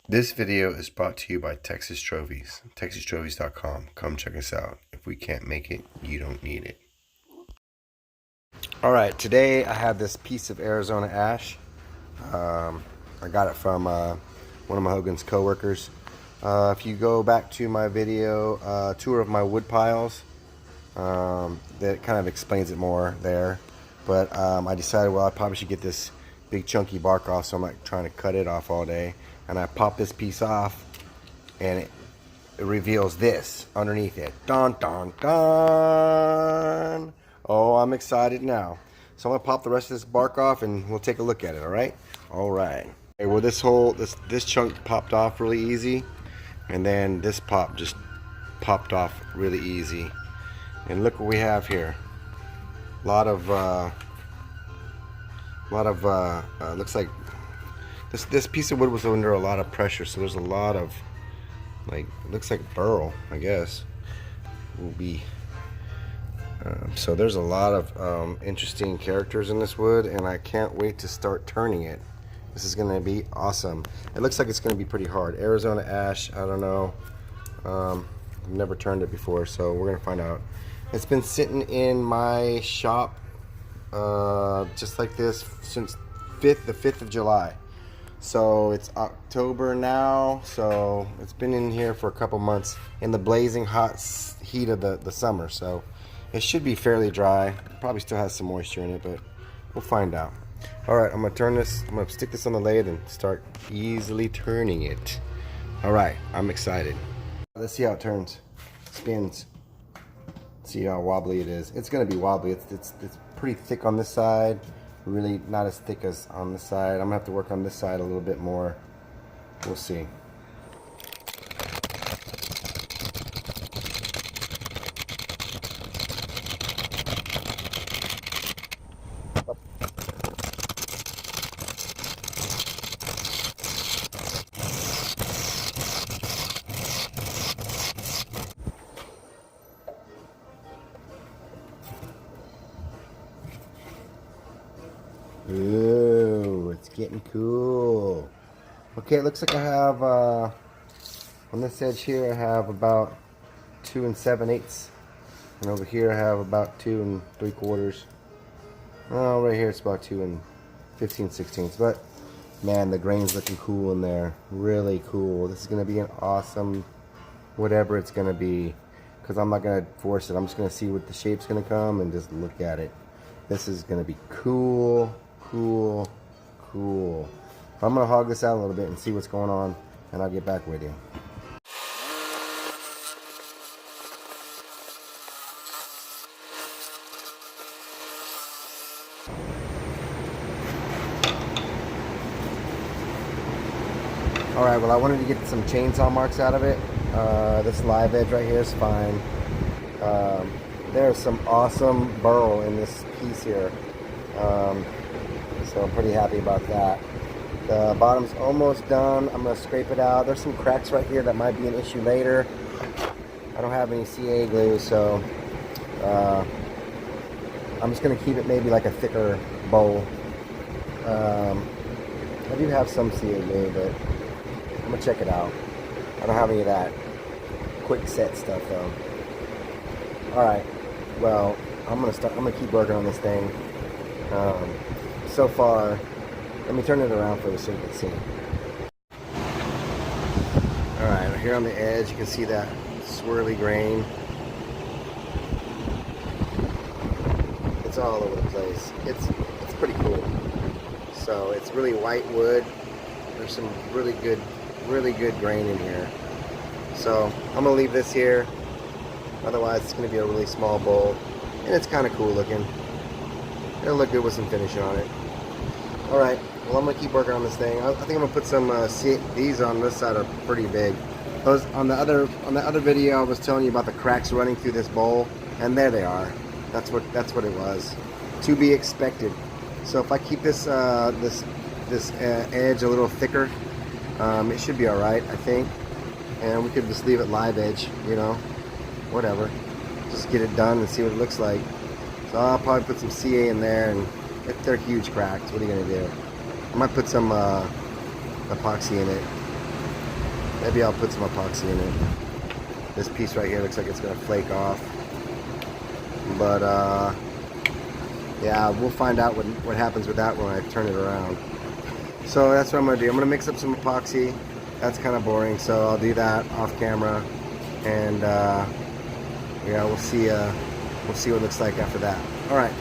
This video is brought to you by Texas Trophies, texastrophies.com. Come check us out. If we can't make it, you don't need it. All right, today I have this piece of Arizona ash. I got it from one of my Hogan's coworkers. If you go back to my video, tour of my wood piles, that kind of explains it more there. But I decided, well, I probably should get this big chunky bark off, so I'm not trying to cut it off all day. And I pop this piece off, and it reveals this underneath it. Dun, dun, dun. Oh, I'm excited now. So I'm gonna pop the rest of this bark off, and we'll take a look at it. All right? All right. Okay, well, this chunk popped off really easy, and then this pop just popped off really easy. And look what we have here. A lot of looks like this piece of wood was under a lot of pressure, so there's a lot of, like, it looks like burl, I guess. Will be. So there's a lot of interesting characters in this wood, and I can't wait to start turning it. This is gonna be awesome. It looks like it's gonna be pretty hard. Arizona ash, I don't know. I've never turned it before, so we're gonna find out. It's been sitting in my shop just like this since the 5th of July. So it's October now, so it's been in here for a couple months in the blazing hot heat of the summer. So it should be fairly dry. Probably still has some moisture in it, but we'll find out. All right, I'm gonna turn this. I'm gonna stick this on the lathe and start easily turning it. All right, I'm excited. Let's see how it turns. Spins. See how wobbly it is. It's gonna be wobbly. It's pretty thick on this side. Really not as thick as on this side. I'm gonna have to work on this side a little bit more. We'll see. Ooh, it's getting cool. Okay, it looks like I have, on this edge here, I have about 2 7/8. And over here I have about 2 3/4. Oh, right here it's about 2 15/16. But, man, the grain's looking cool in there. Really cool. This is going to be an awesome, whatever it's going to be. Because I'm not going to force it. I'm just going to see what the shape's going to come and just look at it. This is going to be cool. Cool, cool. I'm gonna hog this out a little bit and see what's going on, and I'll get back with you. All right, well, I wanted to get some chainsaw marks out of it. This live edge right here is fine. There's some awesome burl in this piece here. So I'm pretty happy about that. The bottom's almost done. I'm going to scrape it out. There's some cracks right here that might be an issue later. I don't have any CA glue, so I'm just going to keep it maybe like a thicker bowl. I do have some CA glue, but I'm going to check it out. I don't have any of that quick set stuff though. Alright, well, I'm going to keep working on this thing. So far, let me turn it around for you so you can see. Alright, here on the edge you can see that swirly grain. It's all over the place. It's pretty cool. So it's really white wood. There's some really good grain in here. So I'm gonna leave this here. Otherwise it's gonna be a really small bowl. And it's kinda cool looking. It'll look good with some finish on it. Alright, well, I'm going to keep working on this thing. I think I'm going to put some, these on this side are pretty big. Those on the other video I was telling you about the cracks running through this bowl, and there they are. That's what it was. To be expected. So if I keep this edge a little thicker, it should be alright, I think. And we could just leave it live edge, you know, whatever. Just get it done and see what it looks like. So I'll probably put some CA in there, and if they're huge cracks, what are you going to do? I might put some epoxy in it. Maybe I'll put some epoxy in it. This piece right here looks like it's gonna flake off. But yeah, we'll find out what happens with that when I turn it around. So that's what I'm gonna do. I'm gonna mix up some epoxy. That's kind of boring, so I'll do that off camera, and yeah, we'll see what it looks like after that. All right.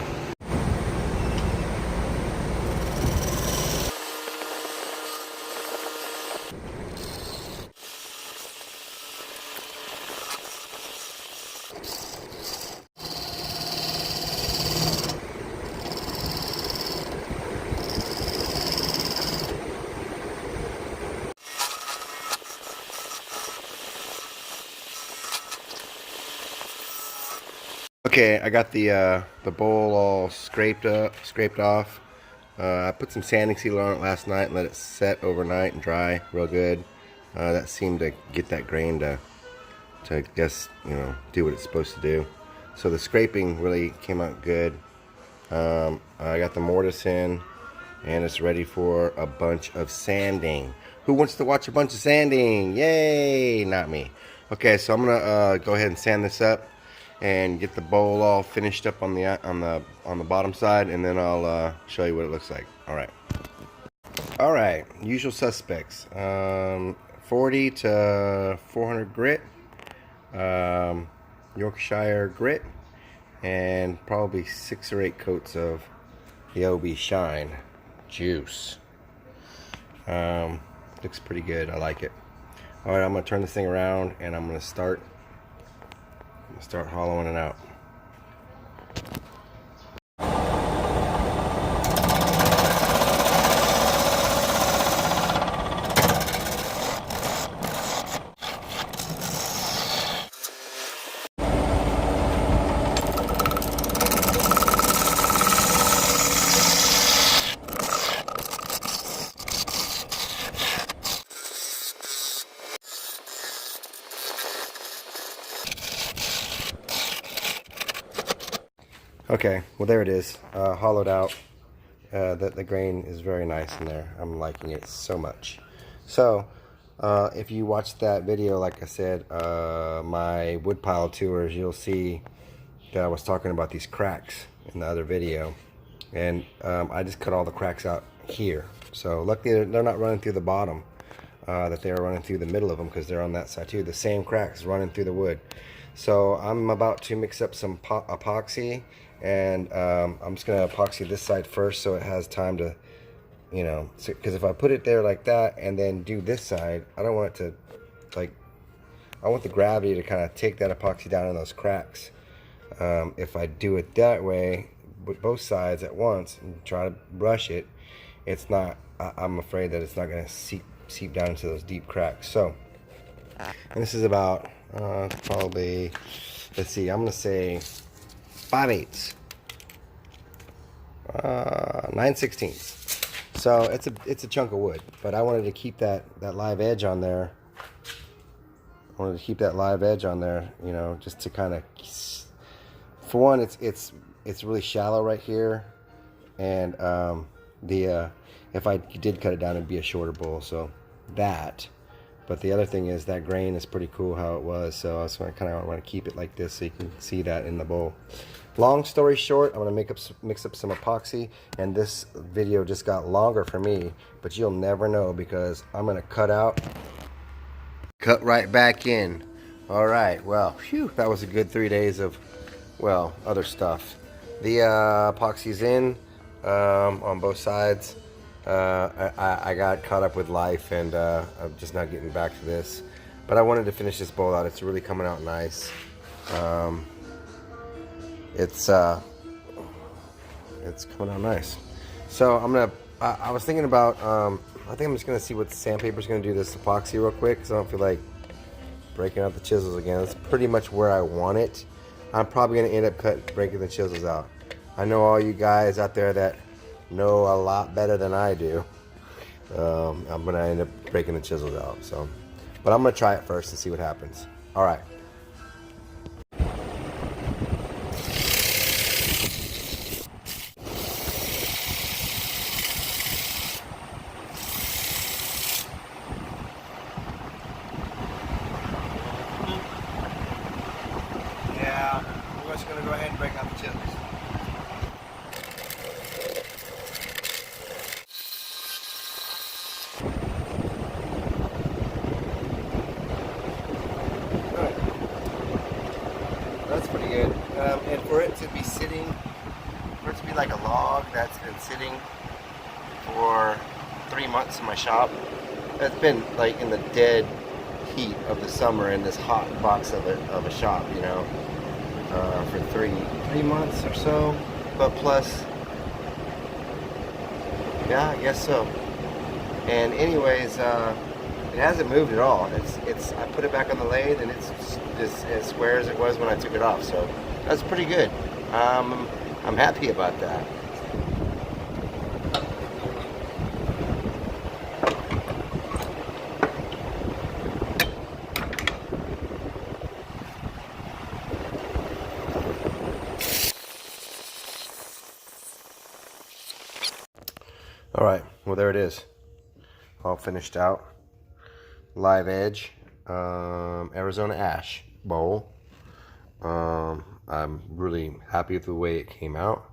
Okay, I got the bowl all scraped off. I put some sanding sealer on it last night and let it set overnight and dry real good. That seemed to get that grain to guess, do what it's supposed to do. So the scraping really came out good. I got the mortise in, and it's ready for a bunch of sanding. Who wants to watch a bunch of sanding? Yay! Not me. Okay, so I'm gonna go ahead and sand this up and get the bowl all finished up on the bottom side, and then I'll show you what it looks like. All right, usual suspects. 40 to 400 grit, Yorkshire grit, and probably 6 or 8 coats of the OB Shine juice. Looks pretty good. I like it. All right, I'm gonna turn this thing around, and I'm gonna start hollowing it out. Okay, well there it is, hollowed out. The grain is very nice in there. I'm liking it so much. So, if you watched that video, like I said, my woodpile tours, you'll see that I was talking about these cracks in the other video. And I just cut all the cracks out here. So luckily they're not running through the bottom, that they are running through the middle of them, because they're on that side too. The same cracks running through the wood. So I'm about to mix up some epoxy, and I'm just gonna epoxy this side first so it has time to, because if I put it there like that and then do this side, I don't want it to, I want the gravity to kind of take that epoxy down in those cracks. If I do it that way with both sides at once and try to brush it, it's not, I'm afraid that it's not gonna seep down into those deep cracks. So, and this is about probably, let's see, I'm gonna say 5/8, 9/16. So it's a chunk of wood, but I wanted to keep that live edge on there. I wanted to keep that live edge on there, just to kind of, for one, it's really shallow right here, and if I did cut it down, it'd be a shorter bowl. So that. But the other thing is that grain is pretty cool how it was, so I kind of want to keep it like this so you can see that in the bowl. Long story short, I'm going to mix up some epoxy, and this video just got longer for me, but you'll never know because I'm going to cut right back in. All right, well, phew, that was a good 3 days of, well, other stuff. The epoxy's in on both sides. I got caught up with life, and I'm just not getting back to this, but I wanted to finish this bowl out. It's really coming out nice. It's coming out nice. So I was thinking about, I think I'm just gonna see what the sandpaper's gonna do to this epoxy real quick, because I don't feel like breaking out the chisels again. That's pretty much where I want it. I'm probably gonna end up breaking the chisels out. I know all you guys out there that know a lot better than I do. I'm gonna end up breaking the chisels out. So, but I'm gonna try it first and see what happens. All right. just gonna go ahead and break out the chips. Alright. That's pretty good. And for it to be sitting, for it to be like a log that's been sitting for 3 months in my shop, that's been like in the dead heat of the summer in this hot box of a shop, you know, for three months or so, but plus, yeah, I guess so. And anyways, it hasn't moved at all. It's I put it back on the lathe and it's as square as it was when I took it off, so that's pretty good. I'm happy about that. All right, well, there it is, all finished out. Live edge, Arizona ash bowl. I'm really happy with the way it came out.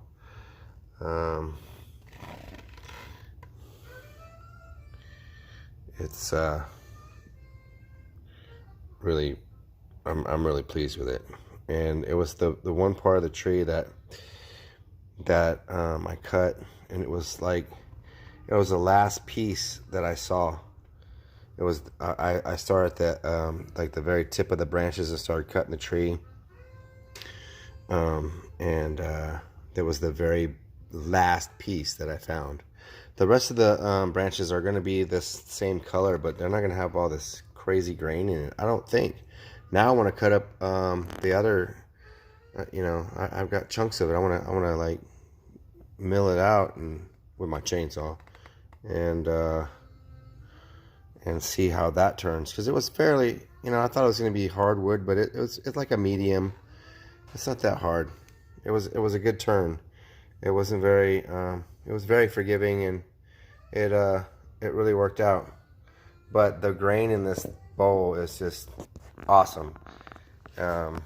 It's really, I'm really pleased with it. And it was the one part of the tree that I cut, and it was like, it was the last piece that I saw. It was I started at the like the very tip of the branches and started cutting the tree. There was the very last piece that I found. The rest of the branches are going to be this same color, but they're not going to have all this crazy grain in it, I don't think. Now I want to cut up the other. You know, I've got chunks of it. I want to like mill it out and with my chainsaw, and see how that turns, because it was fairly, you know, I thought it was going to be hardwood, but it's like a medium. It's not that hard. It was a good turn. It wasn't very it was very forgiving, and it really worked out. But the grain in this bowl is just awesome. I'm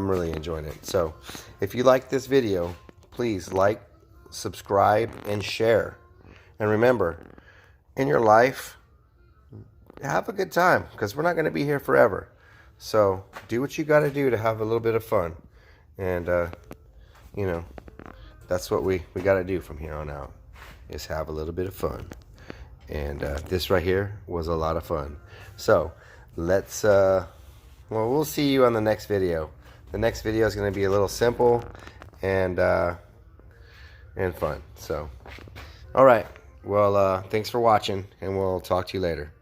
really enjoying it. So if you like this video, please like, subscribe, and share. And remember, in your life, have a good time, because we're not going to be here forever. So do what you got to do to have a little bit of fun. And, you know, that's what we got to do from here on out, is have a little bit of fun. And this right here was a lot of fun. So let's, well, we'll see you on the next video. The next video is going to be a little simple and fun. So, all right. Well, thanks for watching, and we'll talk to you later.